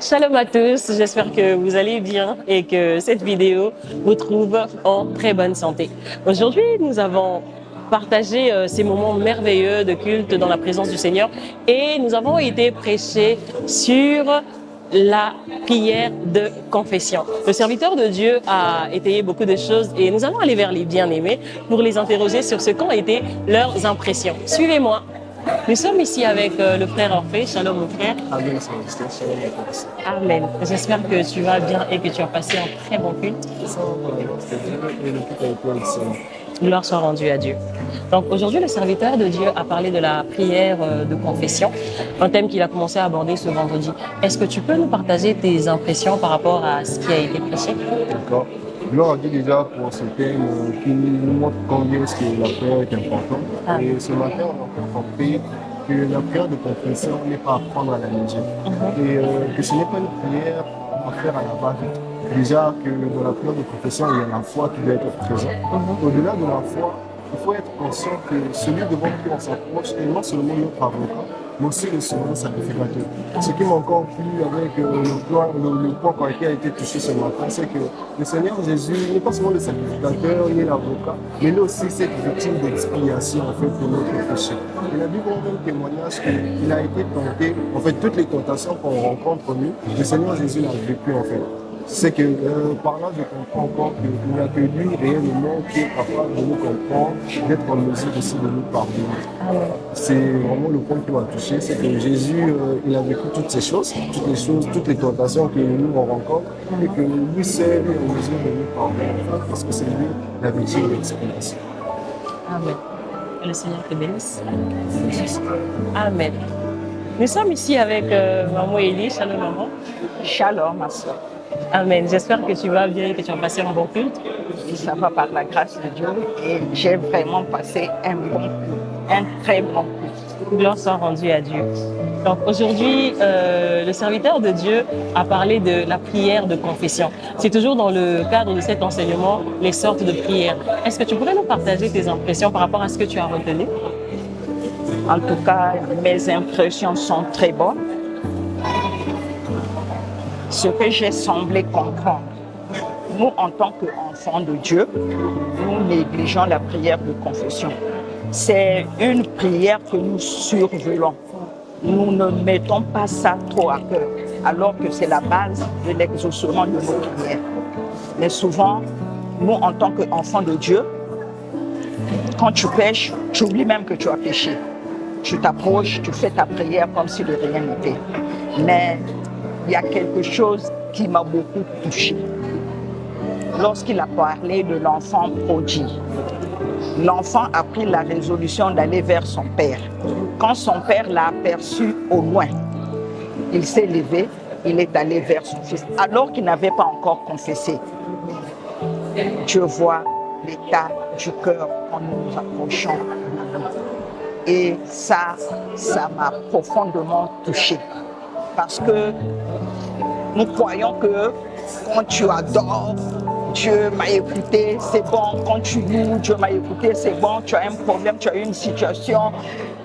Shalom à tous, j'espère que vous allez bien et que cette vidéo vous trouve en très bonne santé. Aujourd'hui, nous avons partagé ces moments merveilleux de culte dans la présence du Seigneur et nous avons été prêchés sur la prière de confession. Le serviteur de Dieu a étayé beaucoup de choses et nous allons aller vers les bien-aimés pour les interroger sur ce qu'ont été leurs impressions. Suivez-moi. Nous sommes ici avec le frère Orphée. Shalom mon frère. Amen, shalom. Amen. J'espère que tu vas bien et que tu as passé un très bon culte. Gloire soit rendue à Dieu. Donc aujourd'hui, le serviteur de Dieu a parlé de la prière de confession, un thème qu'il a commencé à aborder ce vendredi. Est-ce que tu peux nous partager tes impressions par rapport à ce qui a été prêché? D'accord. Gloire à Dieu déjà pour ce thème qui nous montre combien est-ce que la prière est importante. Ah. Et ce matin, on a encore compris que la prière de confession n'est pas à prendre à la légère. Et que ce n'est pas une prière à faire à la base. Déjà que dans la prière de confession, il y a la foi qui doit être présente. Au-delà de la foi, il faut être conscient que celui devant qui on s'approche est non seulement notre avocat, mais aussi le second sacrificateur. Ce qui m'a encore plu avec le point qui a été touché ce matin, c'est que le Seigneur Jésus n'est pas seulement le sacrificateur ni l'avocat, mais il est aussi cette victime d'expiation en fait, pour notre péché. Et la Bible rend un témoignage qu'il a été tenté, en fait toutes les tentations qu'on rencontre nous, le Seigneur Jésus l'a vécu en fait. C'est que par là, je comprends encore qu'il n'y a que lui réellement qui est capable de nous comprendre, d'être en mesure aussi de nous pardonner. C'est vraiment le point qui m'a touché, c'est que Jésus, il a vécu toutes ces choses, toutes les tentations que nous on rencontre, et que lui seul est en mesure de nous pardonner, parce que c'est lui la victime de l'expiation. Amen. Que le Seigneur te bénisse. Amen. Nous sommes ici avec maman Élie. Shalom maman. Shalom, ma soeur. Amen. J'espère que tu vas bien et que tu as passé un bon culte. Et ça va par la grâce de Dieu. Et j'ai vraiment passé un bon culte, un très bon culte. Gloire soit rendue à Dieu. Donc aujourd'hui, le serviteur de Dieu a parlé de la prière de confession. C'est toujours dans le cadre de cet enseignement, les sortes de prières. Est-ce que tu pourrais nous partager tes impressions par rapport à ce que tu as retenu? En tout cas, mes impressions sont très bonnes. Ce que j'ai semblé comprendre, nous en tant qu'enfants de Dieu, nous négligeons la prière de confession. C'est une prière que nous survolons. Nous ne mettons pas ça trop à cœur, alors que c'est la base de l'exaucement de nos prières. Mais souvent, nous en tant qu'enfants de Dieu, quand tu pêches, tu oublies même que tu as péché. Tu t'approches, tu fais ta prière comme si de rien n'était. Mais il y a quelque chose qui m'a beaucoup touchée. Lorsqu'il a parlé de l'enfant prodigue, l'enfant a pris la résolution d'aller vers son père. Quand son père l'a aperçu au loin, il s'est levé, il est allé vers son fils, alors qu'il n'avait pas encore confessé. Dieu voit l'état du cœur quand nous nous approchons. Et ça m'a profondément touchée. Parce que nous croyons que quand tu adores, Dieu m'a écouté, c'est bon. Quand tu loues, Dieu m'a écouté, c'est bon. Tu as un problème, tu as une situation,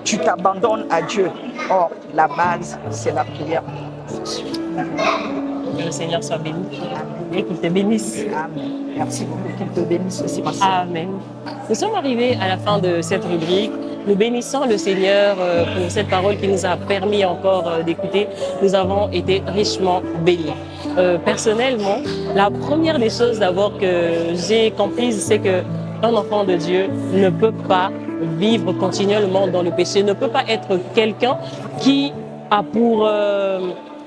tu t'abandonnes à Dieu. Or, la base, c'est la prière. Que le Seigneur soit béni et qu'il te bénisse. Amen. Merci beaucoup, qu'il te bénisse aussi, ma soeur. Amen. Nous sommes arrivés à la fin de cette rubrique. Nous bénissons le Seigneur pour cette parole qui nous a permis encore d'écouter. Nous avons été richement bénis. Personnellement, la première des choses d'abord que j'ai comprises, c'est qu'un enfant de Dieu ne peut pas vivre continuellement dans le péché, ne peut pas être quelqu'un qui a pour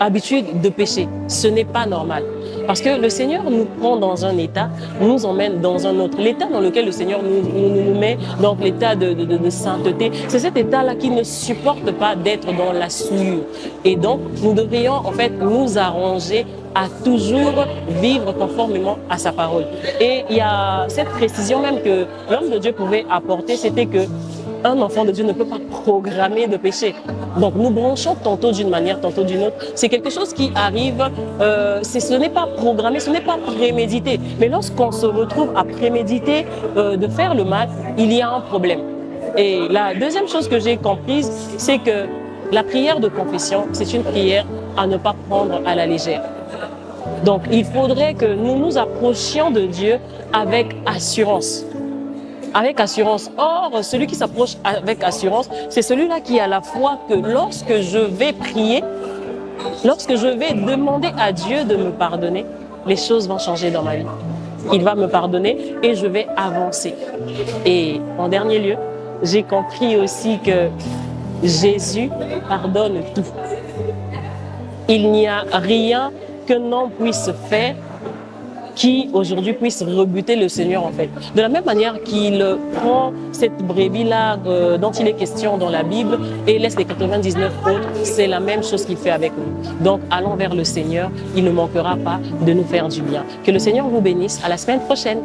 habitude de pécher. Ce n'est pas normal. Parce que le Seigneur nous prend dans un état, nous emmène dans un autre. L'état dans lequel le Seigneur nous met, donc l'état de sainteté, c'est cet état-là qui ne supporte pas d'être dans la souillure. Et donc, nous devrions en fait nous arranger à toujours vivre conformément à sa parole. Et il y a cette précision même que l'homme de Dieu pouvait apporter, c'était que un enfant de Dieu ne peut pas programmer de péché. Donc nous branchons tantôt d'une manière, tantôt d'une autre. C'est quelque chose qui arrive, ce n'est pas programmé, ce n'est pas prémédité. Mais lorsqu'on se retrouve à préméditer de faire le mal, il y a un problème. Et la deuxième chose que j'ai comprise, c'est que la prière de confession, c'est une prière à ne pas prendre à la légère. Donc, il faudrait que nous nous approchions de Dieu avec assurance. Avec assurance. Or, celui qui s'approche avec assurance, c'est celui-là qui a la foi que lorsque je vais prier, lorsque je vais demander à Dieu de me pardonner, les choses vont changer dans ma vie. Il va me pardonner et je vais avancer. Et en dernier lieu, j'ai compris aussi que Jésus pardonne tout. Il n'y a rien qu'un homme puisse faire qui aujourd'hui puisse rebuter le Seigneur en fait. De la même manière qu'il prend cette brebis-là dont il est question dans la Bible et laisse les 99 autres, c'est la même chose qu'il fait avec nous. Donc allons vers le Seigneur, il ne manquera pas de nous faire du bien. Que le Seigneur vous bénisse, à la semaine prochaine.